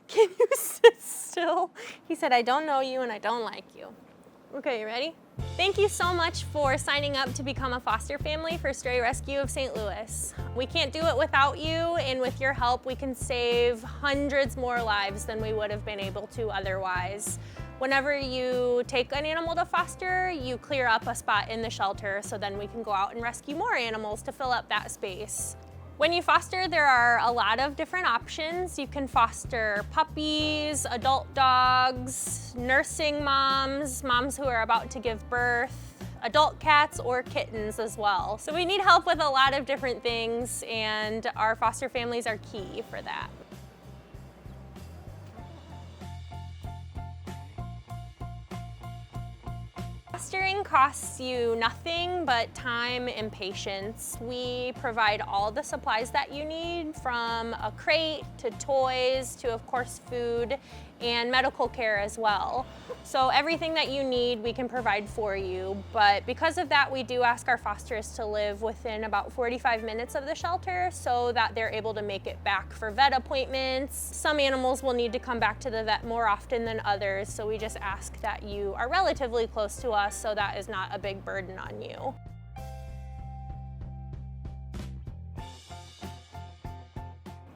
Can you sit still? He said, I don't know you and I don't like you. Okay, you ready? Thank you so much for signing up to become a foster family for Stray Rescue of St. Louis. We can't do it without you, and with your help, we can save hundreds more lives than we would have been able to otherwise. Whenever you take an animal to foster, you clear up a spot in the shelter so then we can go out and rescue more animals to fill up that space. When you foster, there are a lot of different options. You can foster puppies, adult dogs, nursing moms, moms who are about to give birth, adult cats or kittens as well. So we need help with a lot of different things, and our foster families are key for that. Fostering costs you nothing but time and patience. We provide all the supplies that you need, from a crate to toys to, of course, food and medical care as well. So everything that you need we can provide for you, but because of that we do ask our fosters to live within about 45 minutes of the shelter so that they're able to make it back for vet appointments. Some animals will need to come back to the vet more often than others, so we just ask that you are relatively close to us so that is not a big burden on you.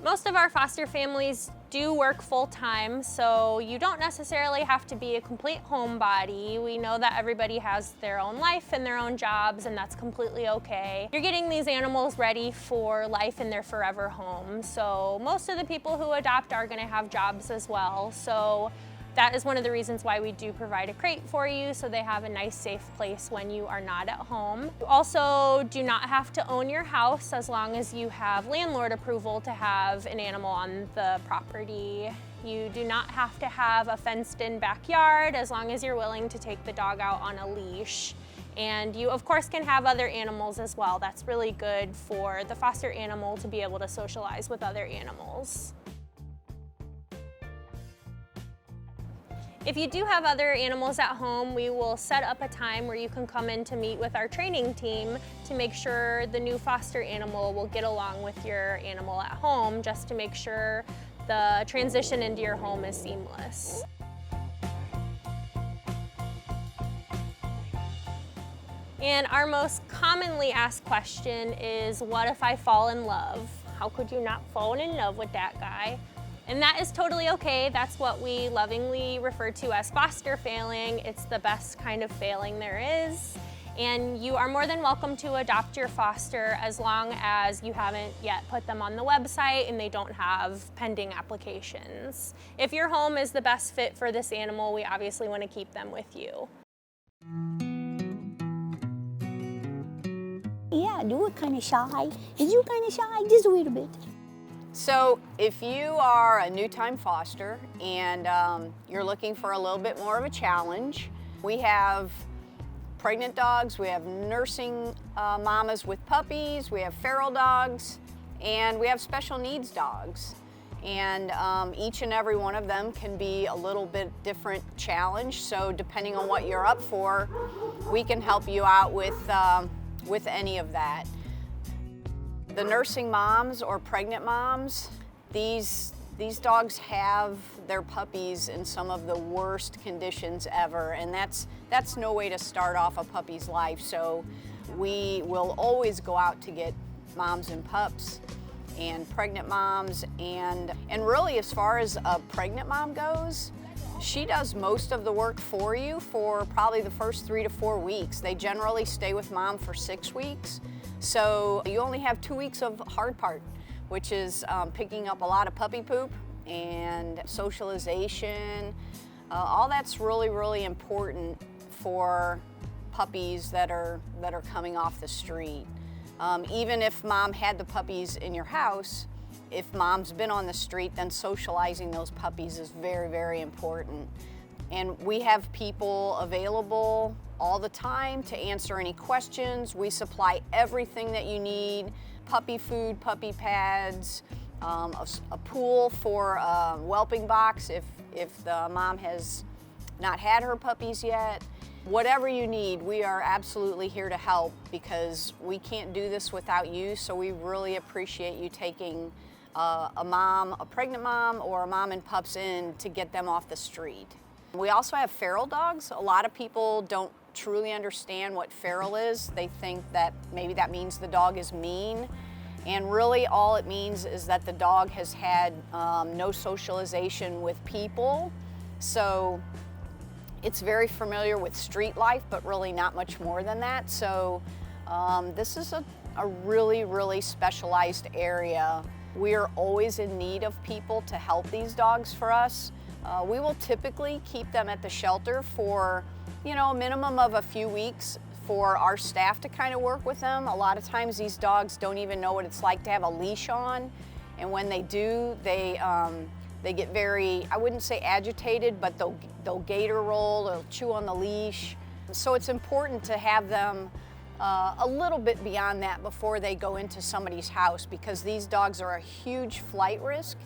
Most of our foster families do work full-time, so you don't necessarily have to be a complete homebody. We know that everybody has their own life and their own jobs, and that's completely okay. You're getting these animals ready for life in their forever home, so most of the people who adopt are going to have jobs as well. So that is one of the reasons why we do provide a crate for you, so they have a nice, safe place when you are not at home. You also do not have to own your house as long as you have landlord approval to have an animal on the property. You do not have to have a fenced-in backyard as long as you're willing to take the dog out on a leash. And you, of course, can have other animals as well. That's really good for the foster animal to be able to socialize with other animals. If you do have other animals at home, we will set up a time where you can come in to meet with our training team to make sure the new foster animal will get along with your animal at home, just to make sure the transition into your home is seamless. And our most commonly asked question is, what if I fall in love? How could you not fall in love with that guy? And that is totally okay. That's what we lovingly refer to as foster failing. It's the best kind of failing there is. And you are more than welcome to adopt your foster as long as you haven't yet put them on the website and they don't have pending applications. If your home is the best fit for this animal, we obviously want to keep them with you. Yeah, you were kind of shy. Is you kind of shy? Just a little bit. So if you are a new-time foster and you're looking for a little bit more of a challenge, we have pregnant dogs, we have nursing mamas with puppies, we have feral dogs, and we have special needs dogs. And each and every one of them can be a little bit different challenge. So depending on what you're up for, we can help you out with any of that. The nursing moms or pregnant moms, these dogs have their puppies in some of the worst conditions ever, and that's no way to start off a puppy's life. So we will always go out to get moms and pups and pregnant moms, and really, as far as a pregnant mom goes, she does most of the work for you for probably the first 3 to 4 weeks. They generally stay with mom for 6 weeks. So you only have 2 weeks of hard part, which is picking up a lot of puppy poop and socialization. All that's really, really important for puppies that are coming off the street. Even if mom had the puppies in your house, if mom's been on the street, then socializing those puppies is very, very important. And we have people available all the time to answer any questions. We supply everything that you need: puppy food, puppy pads, a pool for a whelping box if the mom has not had her puppies yet. Whatever you need, we are absolutely here to help, because we can't do this without you. So we really appreciate you taking a pregnant mom or a mom and pups in to get them off the street. We also have feral dogs. A lot of people don't truly understand what feral is. They think that maybe that means the dog is mean. And really all it means is that the dog has had no socialization with people. So it's very familiar with street life, but really not much more than that. So this is a really, really specialized area. We are always in need of people to help these dogs for us. We will typically keep them at the shelter for, a minimum of a few weeks for our staff to kind of work with them. A lot of times these dogs don't even know what it's like to have a leash on. And when they do, they get very, I wouldn't say agitated, but they'll gator roll, they'll chew on the leash. So it's important to have them a little bit beyond that before they go into somebody's house, because these dogs are a huge flight risk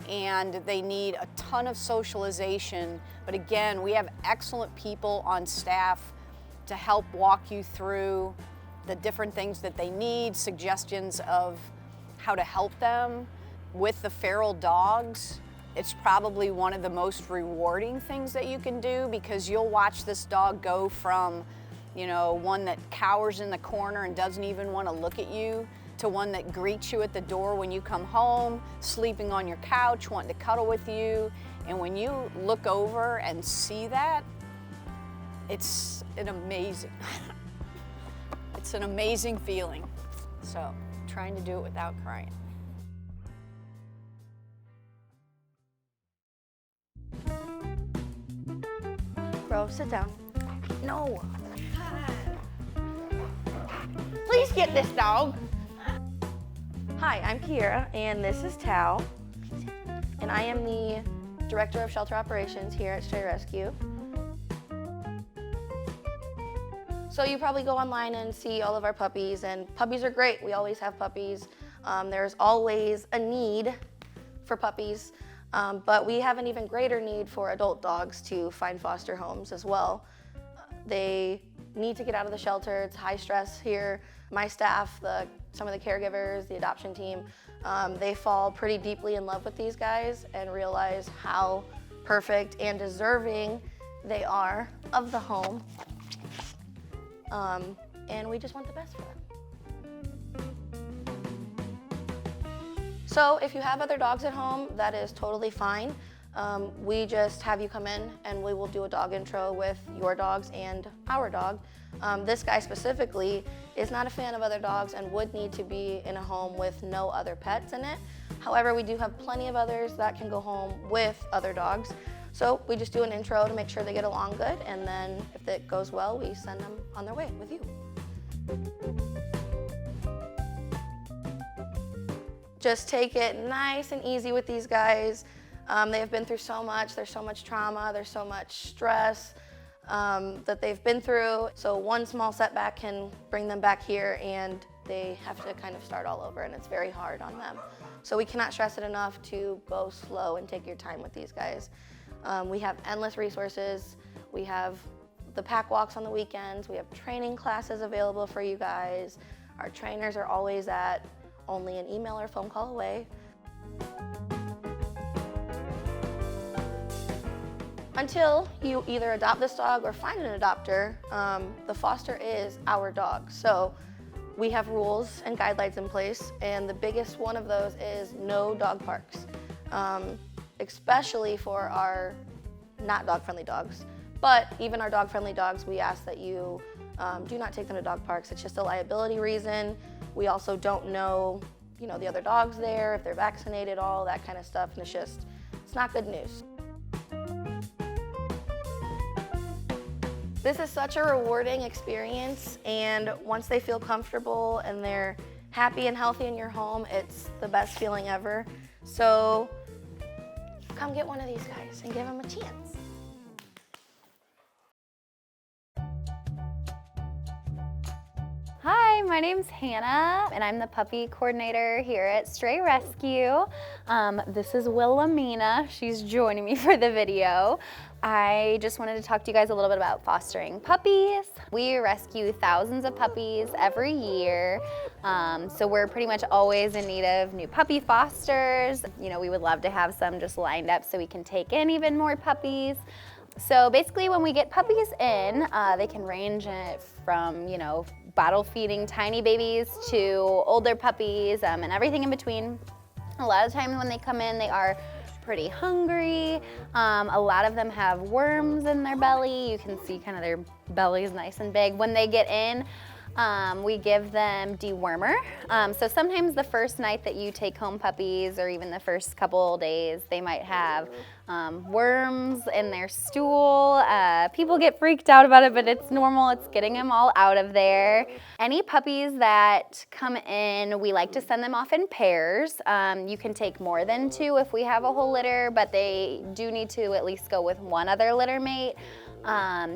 and they need a ton of socialization. But again, we have excellent people on staff to help walk you through the different things that they need, suggestions of how to help them. With the feral dogs, it's probably one of the most rewarding things that you can do, because you'll watch this dog go from, one that cowers in the corner and doesn't even want to look at you, to one that greets you at the door when you come home, sleeping on your couch, wanting to cuddle with you. And when you look over and see that, it's an amazing feeling. So, trying to do it without crying. Bro, sit down. No. Please get this dog. Hi, I'm Kiera, and this is Tao. And I am the Director of Shelter Operations here at Stray Rescue. So you probably go online and see all of our puppies, and puppies are great. We always have puppies. There's always a need for puppies, but we have an even greater need for adult dogs to find foster homes as well. They need to get out of the shelter. It's high stress here. My staff, some of the caregivers, the adoption team, they fall pretty deeply in love with these guys and realize how perfect and deserving they are of the home. And we just want the best for them. So if you have other dogs at home, that is totally fine. We just have you come in and we will do a dog intro with your dogs and our dog. This guy specifically is not a fan of other dogs and would need to be in a home with no other pets in it. However, we do have plenty of others that can go home with other dogs. So we just do an intro to make sure they get along good, and then if it goes well, we send them on their way with you. Just take it nice and easy with these guys. They have been through so much. There's so much trauma. There's so much stress that they've been through. So one small setback can bring them back here, and they have to kind of start all over, and it's very hard on them. So we cannot stress it enough to go slow and take your time with these guys. We have endless resources. We have the pack walks on the weekends. We have training classes available for you guys. Our trainers are always at only an email or phone call away. Until you either adopt this dog or find an adopter, the foster is our dog. So we have rules and guidelines in place, and the biggest one of those is no dog parks. Especially for our not dog-friendly dogs. But even our dog-friendly dogs, we ask that you do not take them to dog parks. It's just a liability reason. We also don't know, the other dogs there, if they're vaccinated, all that kind of stuff, and it's not good news. This is such a rewarding experience, and once they feel comfortable and they're happy and healthy in your home, it's the best feeling ever. So come get one of these guys and give them a chance. Hi, my name's Hannah, and I'm the puppy coordinator here at Stray Rescue. This is Wilhelmina. She's joining me for the video. I just wanted to talk to you guys a little bit about fostering puppies. We rescue thousands of puppies every year, so we're pretty much always in need of new puppy fosters. You know, we would love to have some just lined up so we can take in even more puppies. So basically when we get puppies in, they can range from, you know, bottle feeding tiny babies to older puppies and everything in between. A lot of times when they come in, they are pretty hungry. A lot of them have worms in their belly. You can see kind of their belly's nice and big. When they get in, we give them dewormer. So sometimes the first night that you take home puppies, or even the first couple days, they might have worms in their stool. People get freaked out about it, but it's normal. It's getting them all out of there. Any puppies that come in, we like to send them off in pairs. You can take more than 2 if we have a whole litter, but they do need to at least go with one other litter mate,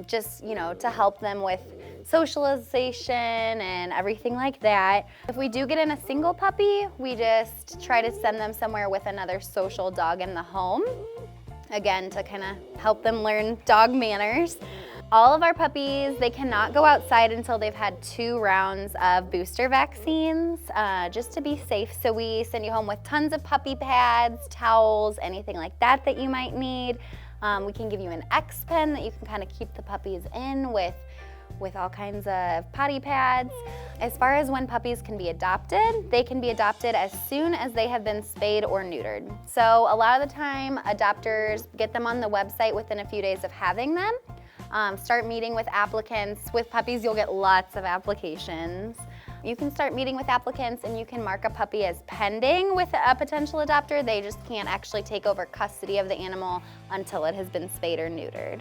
just, you know, to help them with socialization and everything like that. If we do get in a single puppy, we just try to send them somewhere with another social dog in the home, again, to kind of help them learn dog manners. All of our puppies, they cannot go outside until they've had 2 rounds of booster vaccines, just to be safe. So we send you home with tons of puppy pads, towels, anything like that that you might need. We can give you an X pen that you can kind of keep the puppies in with all kinds of potty pads. As far as when puppies can be adopted, they can be adopted as soon as they have been spayed or neutered. So a lot of the time, adopters get them on the website within a few days of having them. Start meeting with applicants. With puppies, you'll get lots of applications. You can start meeting with applicants and you can mark a puppy as pending with a potential adopter. They just can't actually take over custody of the animal until it has been spayed or neutered.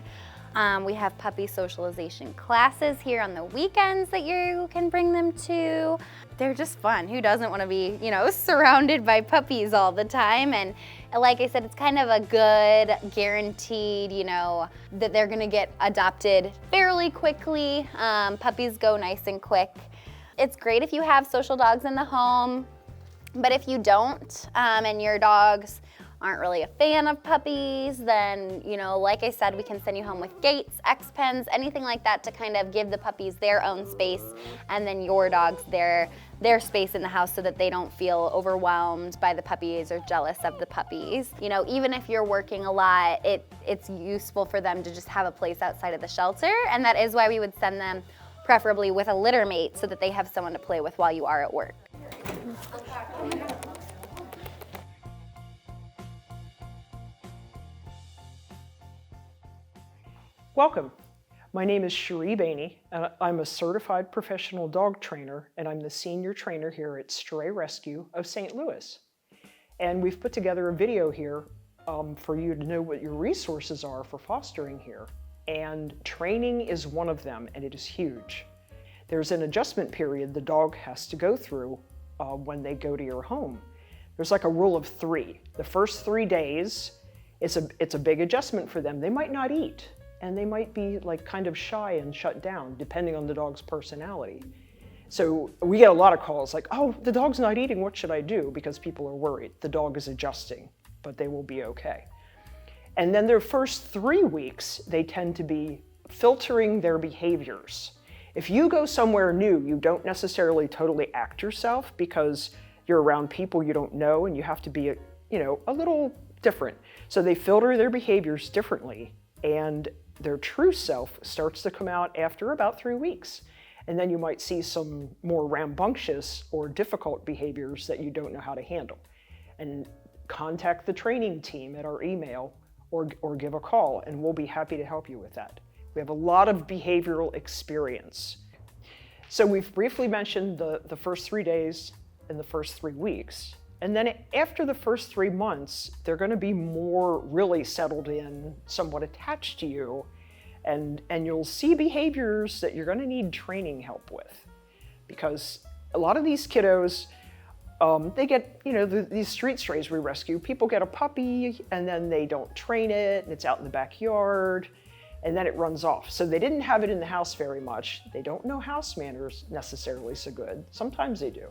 We have puppy socialization classes here on the weekends that you can bring them to. They're just fun. Who doesn't want to be, you know, surrounded by puppies all the time? And like I said, it's kind of a good guaranteed, you know, that they're gonna get adopted fairly quickly. Puppies go nice and quick. It's great if you have social dogs in the home, but if you don't, and your dogs aren't really a fan of puppies, then, you know, like I said, we can send you home with gates, X pens, anything like that to kind of give the puppies their own space, and then your dogs their space in the house so that they don't feel overwhelmed by the puppies or jealous of the puppies. You know, even if you're working a lot, it's useful for them to just have a place outside of the shelter, and that is why we would send them preferably with a litter mate so that they have someone to play with while you are at work. Welcome. My name is Cherie Bainey, and I'm a certified professional dog trainer, and I'm the senior trainer here at Stray Rescue of St. Louis. And we've put together a video here for you to know what your resources are for fostering here. And training is one of them, and it is huge. There's an adjustment period the dog has to go through when they go to your home. There's like a rule of 3. The first 3 days, it's a big adjustment for them. They might not eat. And they might be like kind of shy and shut down, depending on the dog's personality. So we get a lot of calls like, oh, the dog's not eating, what should I do? Because people are worried. The dog is adjusting, but they will be okay. And then their first 3 weeks, they tend to be filtering their behaviors. If you go somewhere new, you don't necessarily totally act yourself because you're around people you don't know and you have to be, a little different. So they filter their behaviors differently, and their true self starts to come out after about 3 weeks. And then you might see some more rambunctious or difficult behaviors that you don't know how to handle. And contact the training team at our email or give a call, and we'll be happy to help you with that. We have a lot of behavioral experience. So we've briefly mentioned the first 3 days and the first 3 weeks. And then after the first 3 months, they're going to be more really settled in, somewhat attached to you, and you'll see behaviors that you're going to need training help with. Because a lot of these kiddos, they get, these street strays we rescue, people get a puppy and then they don't train it and it's out in the backyard and then it runs off. So they didn't have it in the house very much. They don't know house manners necessarily so good. Sometimes they do.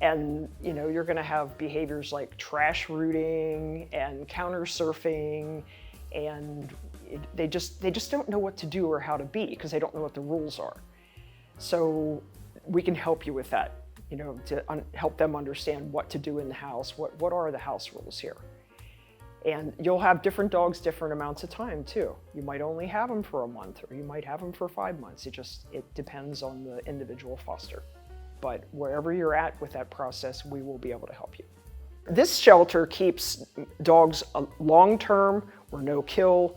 And you know, you're gonna have behaviors like trash rooting and counter surfing, and they just don't know what to do or how to be because they don't know what the rules are. So we can help you with that, you know, to help them understand what to do in the house, what are the house rules here. And you'll have different dogs different amounts of time too. You might only have them for a month, or you might have them for 5 months. It depends on the individual foster. But wherever you're at with that process, we will be able to help you. This shelter keeps dogs long-term or no kill.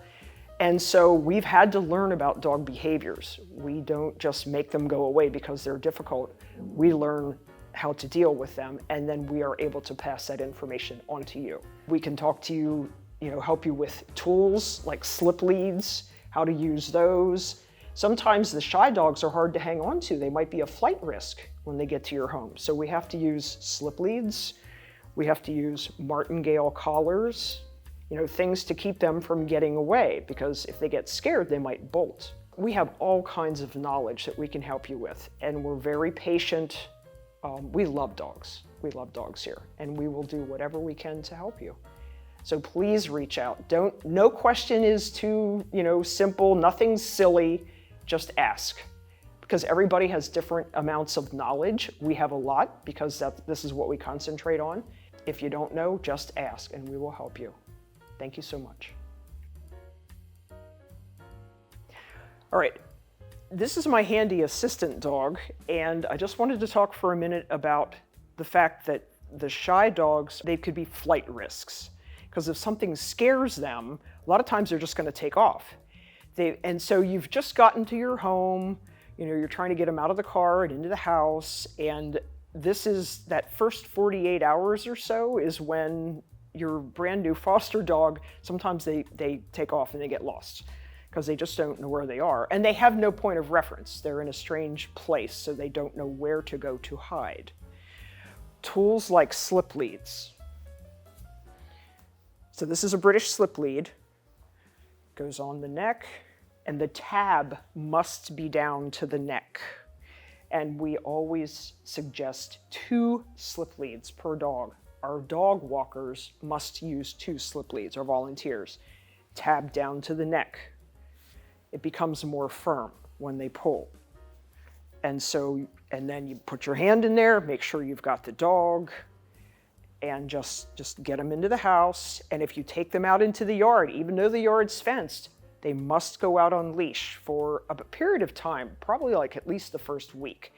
And so we've had to learn about dog behaviors. We don't just make them go away because they're difficult. We learn how to deal with them, and then we are able to pass that information on to you. We can talk to you, help you with tools like slip leads, how to use those. Sometimes the shy dogs are hard to hang on to. They might be a flight risk when they get to your home. So we have to use slip leads. We have to use martingale collars, things to keep them from getting away, because if they get scared, they might bolt. We have all kinds of knowledge that we can help you with, and we're very patient. We love dogs. We love dogs here, and we will do whatever we can to help you. So please reach out. No question is too, simple, nothing's silly, just ask. Because everybody has different amounts of knowledge. We have a lot because this is what we concentrate on. If you don't know, just ask and we will help you. Thank you so much. All right. This is my handy assistant dog, and I just wanted to talk for a minute about the fact that the shy dogs, they could be flight risks. Because if something scares them, a lot of times they're just going to take off. And so you've just gotten to your home, you're trying to get them out of the car and into the house, and this is that first 48 hours or so is when your brand new foster dog, sometimes they take off and they get lost, because they just don't know where they are. And they have no point of reference. They're in a strange place, so they don't know where to go to hide. Tools like slip leads. So this is a British slip lead. Goes on the neck, and the tab must be down to the neck. And we always suggest 2 slip leads per dog. Our dog walkers must use 2 slip leads, our volunteers. Tab down to the neck. It becomes more firm when they pull. And then you put your hand in there, make sure you've got the dog, and just get them into the house. And if you take them out into the yard, even though the yard's fenced, they must go out on leash for a period of time, probably like at least the first week.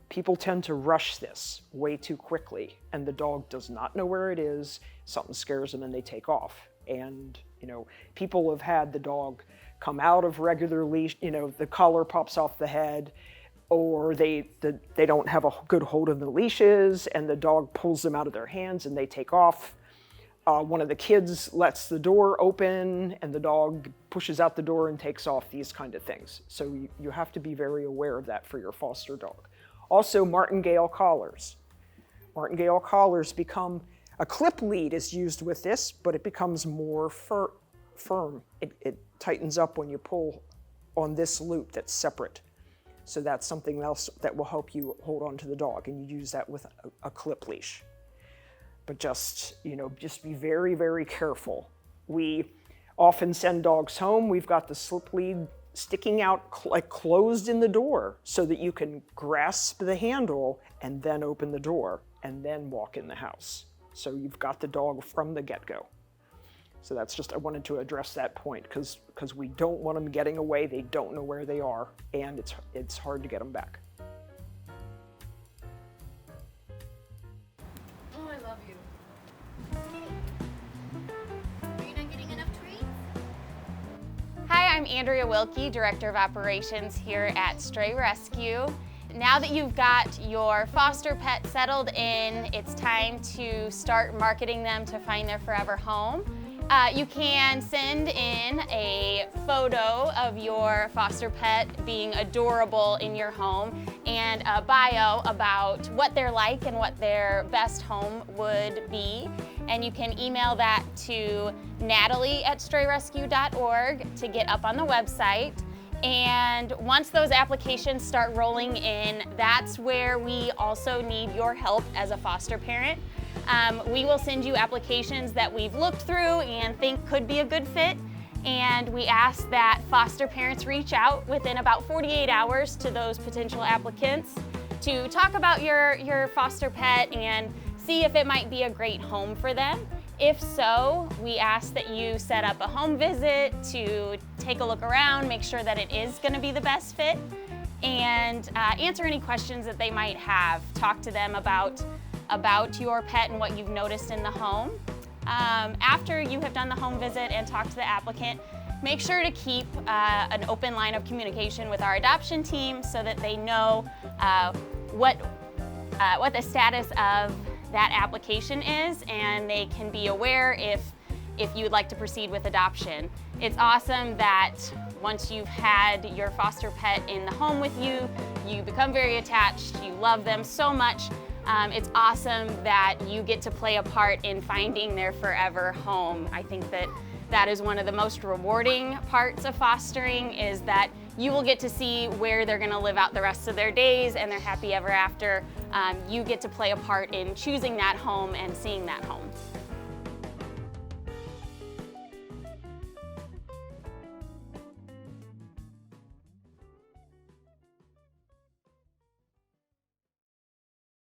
People tend to rush this way too quickly, and the dog does not know where it is. Something scares them and they take off. And, people have had the dog come out of regular leash, the collar pops off the head, or they don't have a good hold of the leashes and the dog pulls them out of their hands and they take off. One of the kids lets the door open and the dog pushes out the door and takes off, these kind of things. So you have to be very aware of that for your foster dog. Also, martingale collars. Martingale collars become, a clip lead is used with this, but it becomes more firm. It tightens up when you pull on this loop that's separate. So that's something else that will help you hold on to the dog, and you use that with a clip leash. But just be very, very careful. We often send dogs home. We've got the slip lead sticking out like closed in the door so that you can grasp the handle and then open the door and then walk in the house. So you've got the dog from the get-go. So that's just, I wanted to address that point because we don't want them getting away. They don't know where they are, and it's hard to get them back. Oh, I love you. Are you not getting enough treats? Hi, I'm Andrea Wilkie, Director of Operations here at Stray Rescue. Now that you've got your foster pet settled in, it's time to start marketing them to find their forever home. You can send in a photo of your foster pet being adorable in your home and a bio about what they're like and what their best home would be. and you can email that to natalie@strayrescue.org to get up on the website. And once those applications start rolling in, that's where we also need your help as a foster parent. We will send you applications that we've looked through and think could be a good fit. And we ask that foster parents reach out within about 48 hours to those potential applicants to talk about your foster pet and see if it might be a great home for them. If so, we ask that you set up a home visit to take a look around, make sure that it is going to be the best fit, and answer any questions that they might have. Talk to them about your pet and what you've noticed in the home. After you have done the home visit and talked to the applicant, make sure to keep an open line of communication with our adoption team so that they know what the status of that application is, and they can be aware if you would like to proceed with adoption. It's awesome that once you've had your foster pet in the home with you, you become very attached, you love them so much. It's awesome that you get to play a part in finding their forever home. I think that is one of the most rewarding parts of fostering, is that you will get to see where they're going to live out the rest of their days and their happy ever after. You get to play a part in choosing that home and seeing that home.